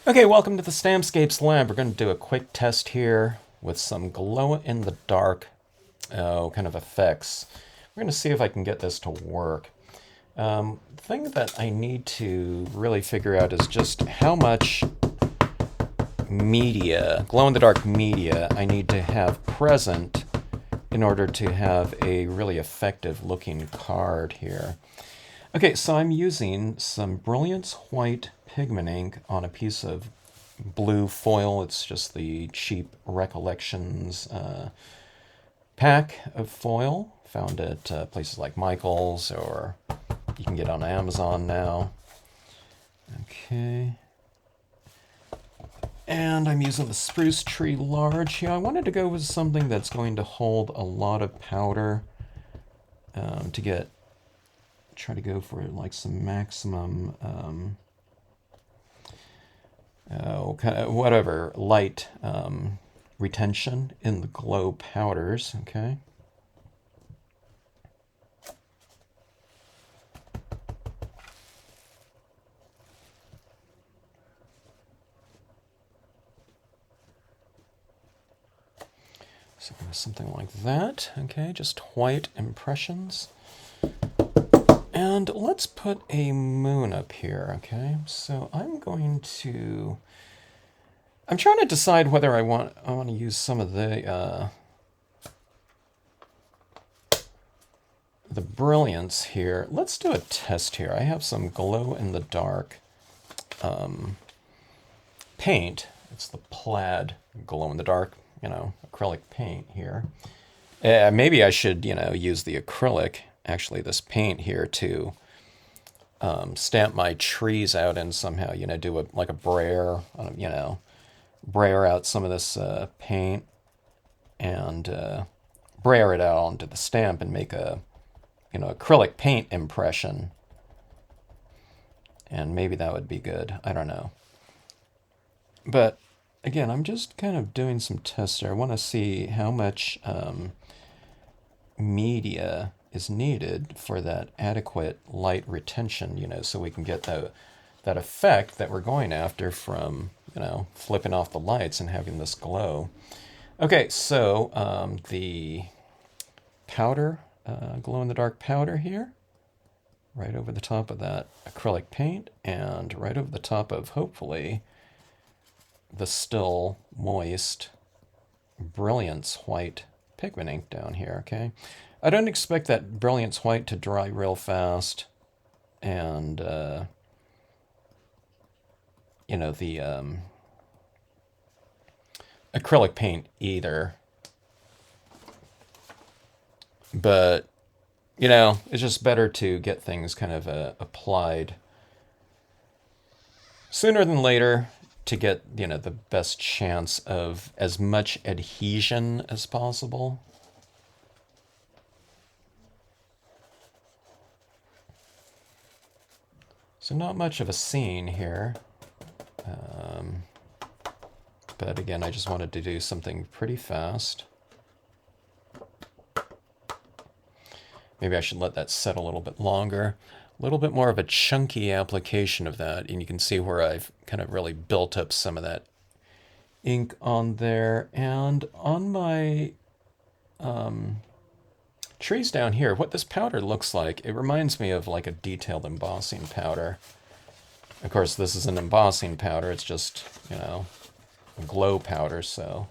Okay, welcome to the Stampscapes lab. We're going to do a quick test here with some glow-in-the-dark kind of effects. We're going to see if I can get this to work. The thing that I need to really figure out is just how much media, glow-in-the-dark media, I need to have present in order to have a really effective looking card here. Okay, so I'm using some Brilliance white pigment ink on a piece of blue foil. It's just the cheap Recollections pack of foil found at places like Michael's, or you can get on Amazon now. Okay. And I'm using the Spruce Tree Large here. I wanted to go with something that's going to hold a lot of powder to try to go for like some maximum whatever light retention in the glow powders. Okay. So something like that. Okay, just white impressions. And let's put a moon up here, okay? So I'm trying to decide whether I want to use some of the Brilliance here. Let's do a test here. I have some glow-in-the-dark paint. It's the plaid glow-in-the-dark, acrylic paint here. Maybe I should, use the acrylic, actually this paint here, to stamp my trees out and somehow, do like a brayer, brayer out some of this paint and brayer it out onto the stamp and make a, acrylic paint impression. And maybe that would be good. I don't know. But again, I'm just kind of doing some tests here. I want to see how much media is needed for that adequate light retention, so we can get that effect that we're going after from, flipping off the lights and having this glow. Okay, so the powder, glow-in-the-dark powder here, right over the top of that acrylic paint, and right over the top of, hopefully, the still moist Brilliance white pigment ink down here, okay? I don't expect that Brilliance white to dry real fast, and, the acrylic paint either. But, it's just better to get things kind of applied sooner than later to get, the best chance of as much adhesion as possible. So not much of a scene here. But again, I just wanted to do something pretty fast. Maybe I should let that set a little bit longer. A little bit more of a chunky application of that, and you can see where I've kind of really built up some of that ink on there. And on my trees down here, what this powder looks like, it reminds me of like a detailed embossing powder. Of course, this is an embossing powder. It's just, a glow powder, so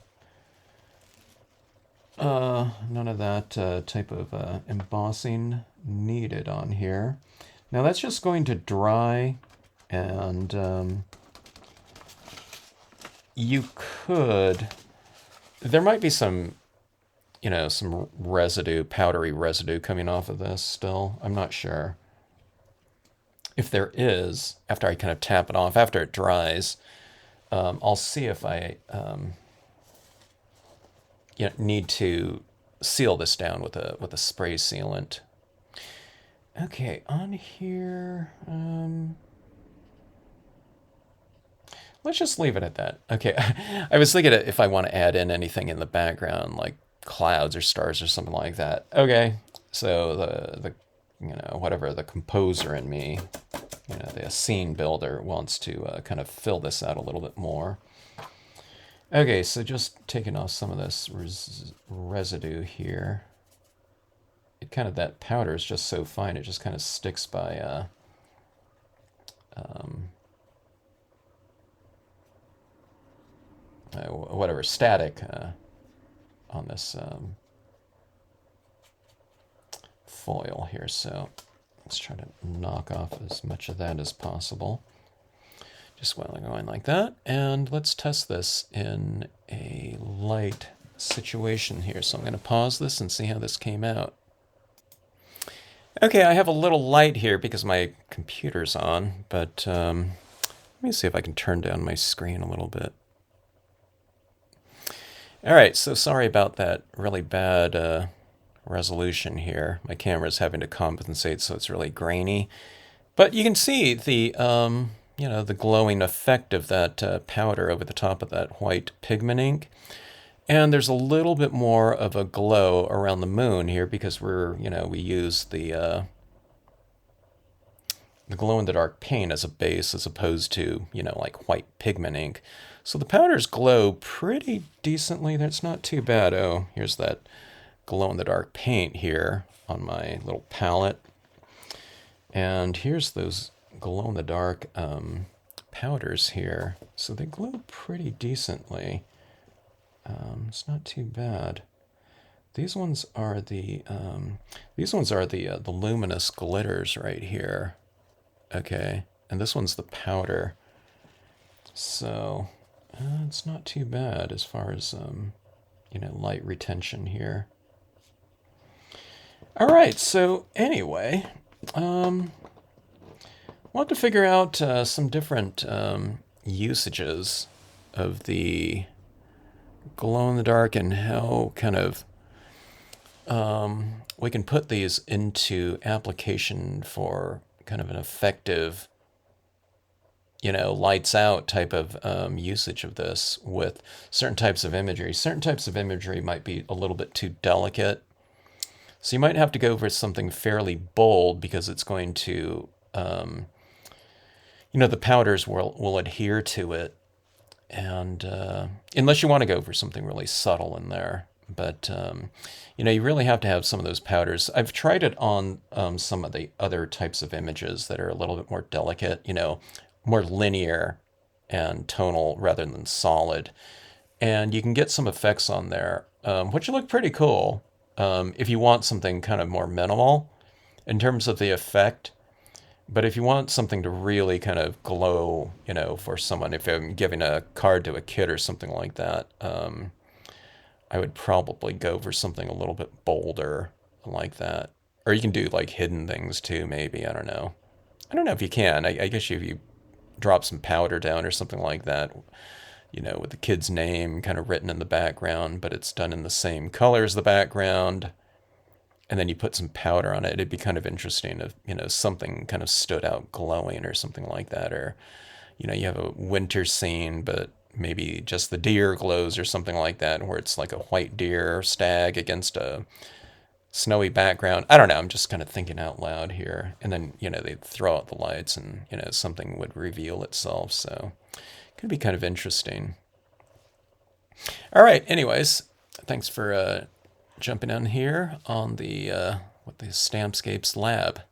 none of that type of embossing needed on here. Now that's just going to dry, and there might be some, some residue, powdery residue coming off of this still. I'm not sure. If there is, after I kind of tap it off, after it dries, I'll see if I need to seal this down with a spray sealant. Okay, on here, let's just leave it at that. Okay, I was thinking if I want to add in anything in the background, like clouds or stars or something like that. Okay, so the whatever the composer in me you know, the scene builder wants to kind of fill this out a little bit more. Okay, so just taking off some of this residue here. It kind of, that powder is just so fine, it just kind of sticks by whatever, static on this foil here. So let's try to knock off as much of that as possible. Just while I'm going like that. And let's test this in a light situation here. So I'm going to pause this and see how this came out. Okay, I have a little light here because my computer's on, but let me see if I can turn down my screen a little bit. All right, so sorry about that really bad resolution here. My camera's having to compensate, so it's really grainy. But you can see the, you know, the glowing effect of that powder over the top of that white pigment ink. And there's a little bit more of a glow around the moon here because we're, you know, we use the glow-in-the-dark paint as a base as opposed to, you know, like white pigment ink. So the powders glow pretty decently. That's not too bad. Oh, here's that glow-in-the-dark paint here on my little palette. And here's those glow-in-the-dark powders here. So they glow pretty decently. It's not too bad. These ones are the luminous glitters right here. Okay, and this one's the powder. So it's not too bad as far as you know, light retention here. All right. So anyway, we'll have to figure out some different usages of the glow in the dark and how kind of we can put these into application for kind of an effective, you know, lights out type of usage of this with certain types of imagery. Certain types of imagery might be a little bit too delicate. So you might have to go for something fairly bold because it's going to, you know, the powders will adhere to it. And unless you want to go for something really subtle in there. But, you know, you really have to have some of those powders. I've tried it on some of the other types of images that are a little bit more delicate, you know, more linear and tonal rather than solid. And you can get some effects on there, which look pretty cool if you want something kind of more minimal in terms of the effect. But if you want something to really kind of glow, you know, for someone, if I'm giving a card to a kid or something like that, I would probably go for something a little bit bolder like that. Or you can do like hidden things too, maybe. I don't know. I don't know if you can. I guess if you drop some powder down or something like that, you know, with the kid's name kind of written in the background, but it's done in the same color as the background. And then you put some powder on it, it'd be kind of interesting if, you know, something kind of stood out glowing or something like that. Or, you know, you have a winter scene, but maybe just the deer glows or something like that, where it's like a white deer or stag against a snowy background. I don't know. I'm just kind of thinking out loud here. And then, you know, they'd throw out the lights and, you know, something would reveal itself. So it could be kind of interesting. All right. Anyways, thanks for jumping on here on the with the Stampscapes lab.